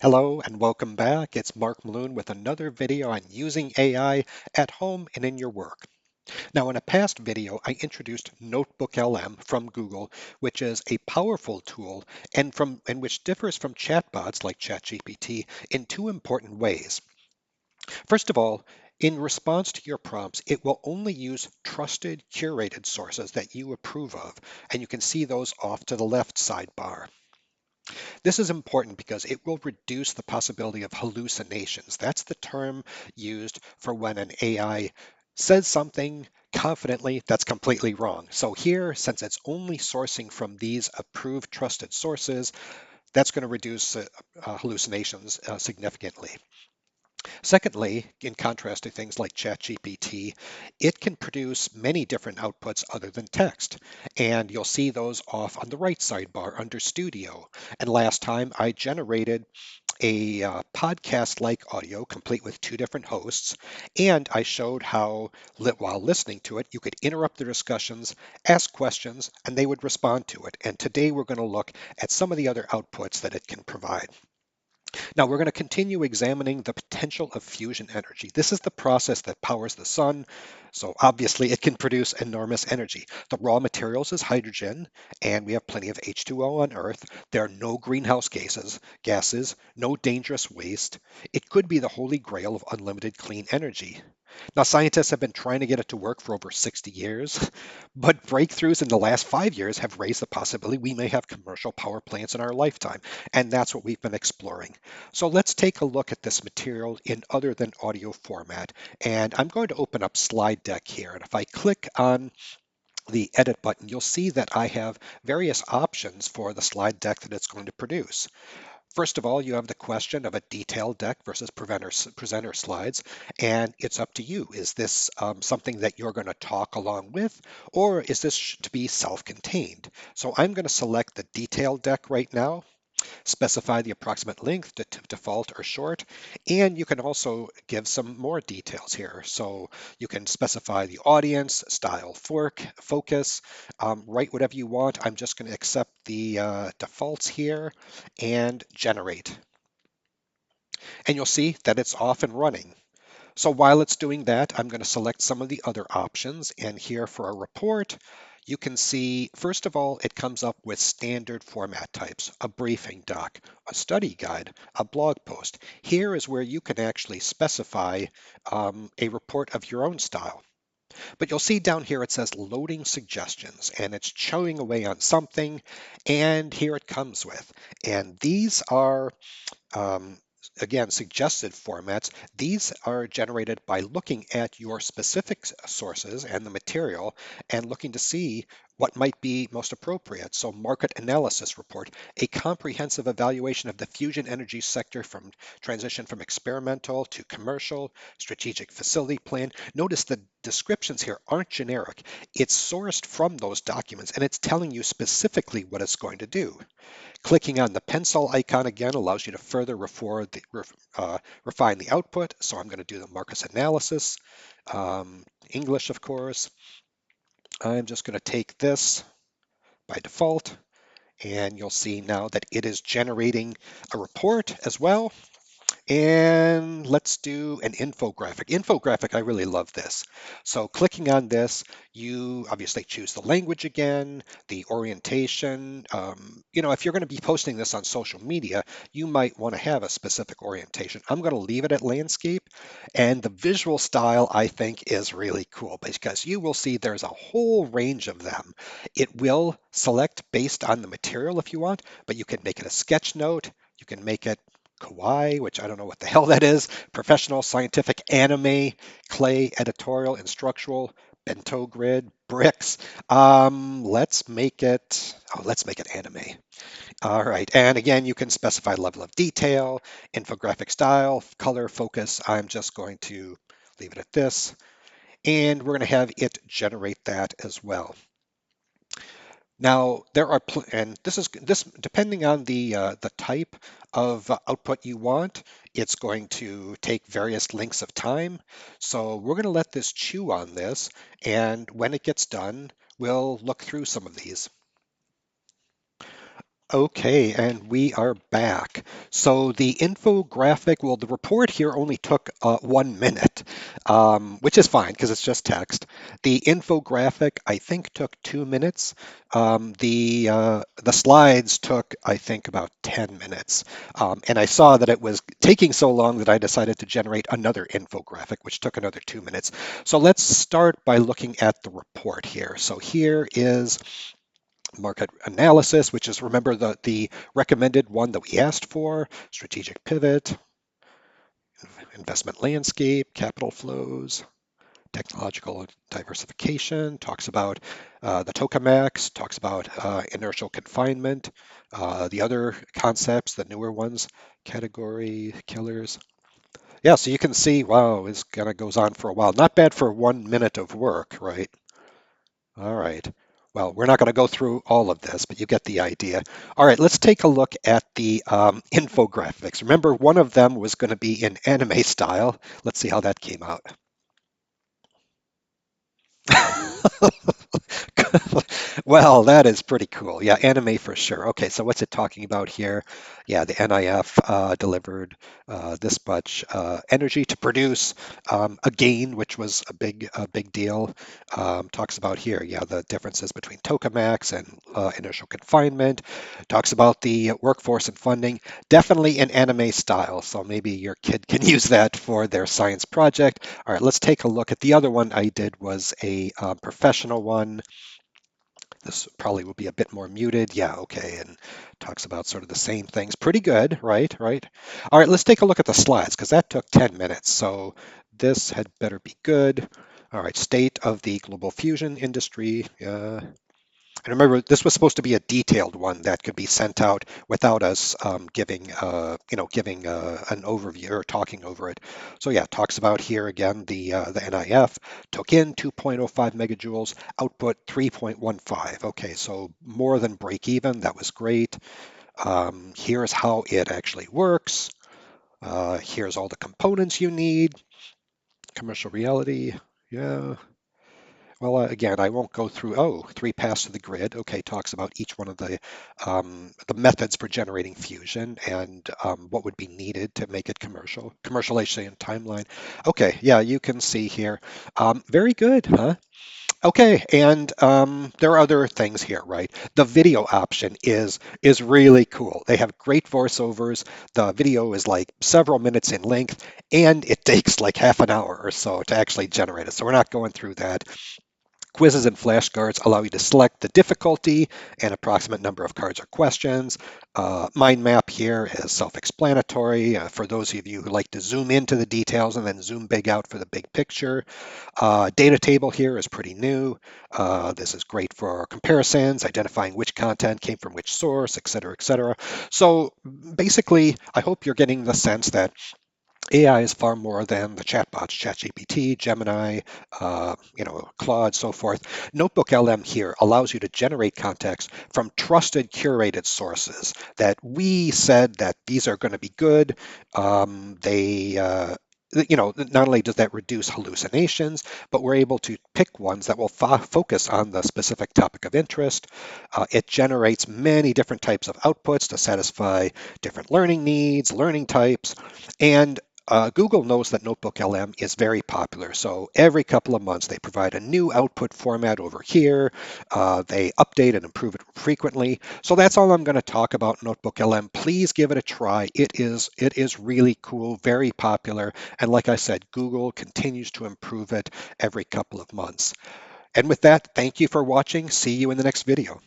Hello and welcome back. It's Mark Maloon with another video on using AI at home and in your work. Now, in a past video, I introduced NotebookLM from Google, which is a powerful tool and which differs from chatbots like ChatGPT in two important ways. First of all, in response to your prompts, it will only use trusted, curated sources that you approve of, and you can see those off to the left sidebar. This is important because it will reduce the possibility of hallucinations. That's the term used for when an AI says something confidently that's completely wrong. So here, since it's only sourcing from these approved trusted sources, that's going to reduce hallucinations significantly. Secondly, in contrast to things like ChatGPT, it can produce many different outputs other than text. And you'll see those off on the right sidebar under Studio. And last time I generated a podcast-like audio complete with two different hosts, and I showed how, while listening to it, you could interrupt the discussions, ask questions, and they would respond to it. And today we're going to look at some of the other outputs that it can provide. Now we're going to continue examining the potential of fusion energy. This is the process that powers the sun, so obviously it can produce enormous energy. The raw materials is hydrogen, and we have plenty of H2O on Earth. There are no greenhouse gases, no dangerous waste. It could be the holy grail of unlimited clean energy. Now, scientists have been trying to get it to work for over 60 years, but breakthroughs in the last 5 years have raised the possibility we may have commercial power plants in our lifetime, and that's what we've been exploring. So let's take a look at this material in other than audio format, and I'm going to open up Slide Deck here, and if I click on the edit button, you'll see that I have various options for the slide deck that it's going to produce. First of all, you have the question of a detailed deck versus presenter slides, and it's up to you. Is this something that you're going to talk along with, or is this to be self-contained? So I'm going to select the detailed deck right now, specify the approximate length, default or short, and you can also give some more details here. So you can specify the audience, style, focus, write whatever you want. I'm just going to accept the defaults here and generate. And you'll see that it's off and running. So while it's doing that, I'm going to select some of the other options. And here for a report, you can see, first of all, it comes up with standard format types, a briefing doc, a study guide, a blog post. Here is where you can actually specify a report of your own style. But you'll see down here it says loading suggestions, and it's chewing away on something, and here it comes with. And these are um, again, suggested formats. These are generated by looking at your specific sources and the material and looking to see what might be most appropriate. So market analysis report, a comprehensive evaluation of the fusion energy sector from transition from experimental to commercial, strategic facility plan. Notice the descriptions here aren't generic. It's sourced from those documents and it's telling you specifically what it's going to do. Clicking on the pencil icon again allows you to further refine the output. So I'm going to do the market analysis, English, of course. I'm just going to take this by default, and you'll see now that it is generating a report as well. And let's do an infographic. Infographic, I really love this. So clicking on this, you obviously choose the language again, the orientation. If you're going to be posting this on social media, you might want to have a specific orientation. I'm going to leave it at landscape. And the visual style, I think, is really cool because you will see there's a whole range of them. It will select based on the material if you want, but you can make it a sketch note. You can make it kawaii, which I don't know what the hell that is, professional, scientific, anime, clay, editorial, instructional, bento grid, bricks. Let's make it anime. All right, and again, you can specify level of detail, infographic style, color, focus. I'm just going to leave it at this, and we're going to have it generate that as well. Now there are, and this depending on the type of output you want, it's going to take various lengths of time. So we're going to let this chew on this, and when it gets done, we'll look through some of these. Okay, and we are back. So the infographic, well, the report here only took 1 minute, which is fine because it's just text. The infographic, I think, took 2 minutes. The slides took, I think, about 10 minutes. And I saw that it was taking so long that I decided to generate another infographic, which took another 2 minutes. So let's start by looking at the report here. So here is market analysis, which is, remember, the recommended one that we asked for, strategic pivot, investment landscape, capital flows, technological diversification, talks about the tokamaks, talks about inertial confinement, the other concepts, the newer ones, category killers. Yeah, so you can see, wow, this kind of goes on for a while. Not bad for 1 minute of work, right? All right. Well, we're not going to go through all of this, but you get the idea. All right, let's take a look at the infographics. Remember, one of them was going to be in anime style. Let's see how that came out. Well, that is pretty cool. Yeah, anime for sure. Okay, so what's it talking about here? Yeah, the NIF delivered this much energy to produce a gain, which was a big deal. Talks about here, yeah, the differences between tokamaks and inertial confinement. Talks about the workforce and funding. Definitely in anime style, so maybe your kid can use that for their science project. All right, let's take a look at the other one I did was a professional one. This probably will be a bit more muted. Yeah, okay, and talks about sort of the same things. Pretty good, right? Right. All right, let's take a look at the slides because that took 10 minutes. So this had better be good. All right, state of the global fusion industry. And remember, this was supposed to be a detailed one that could be sent out without us giving an overview or talking over it. So yeah, it talks about here again the NIF took in 2.05 megajoules, output 3.15. Okay, so more than break even. That was great. Here's how it actually works. Here's all the components you need. Commercial reality. Yeah. Well, again, I won't go through, oh, three paths to the grid. Okay, talks about each one of the methods for generating fusion and what would be needed to make it commercial. Commercialization timeline. Okay, yeah, you can see here. Very good, huh? Okay, and there are other things here, right? The video option is really cool. They have great voiceovers. The video is like several minutes in length, and it takes like half an hour or so to actually generate it. So we're not going through that. Quizzes and flashcards allow you to select the difficulty and approximate number of cards or questions. Mind map here is self-explanatory for those of you who like to zoom into the details and then zoom big out for the big picture. Data table here is pretty new. This is great for comparisons, identifying which content came from which source, et cetera, et cetera. So basically, I hope you're getting the sense that AI is far more than the chatbots, ChatGPT, Gemini, Claude, so forth. NotebookLM here allows you to generate context from trusted, curated sources that we said that these are going to be good. Not only does that reduce hallucinations, but we're able to pick ones that will focus on the specific topic of interest. It generates many different types of outputs to satisfy different learning needs, learning types, and Google knows that NotebookLM is very popular, so every couple of months they provide a new output format over here. They update and improve it frequently. So that's all I'm going to talk about NotebookLM. Please give it a try. It is really cool, very popular, and like I said, Google continues to improve it every couple of months. And with that, thank you for watching. See you in the next video.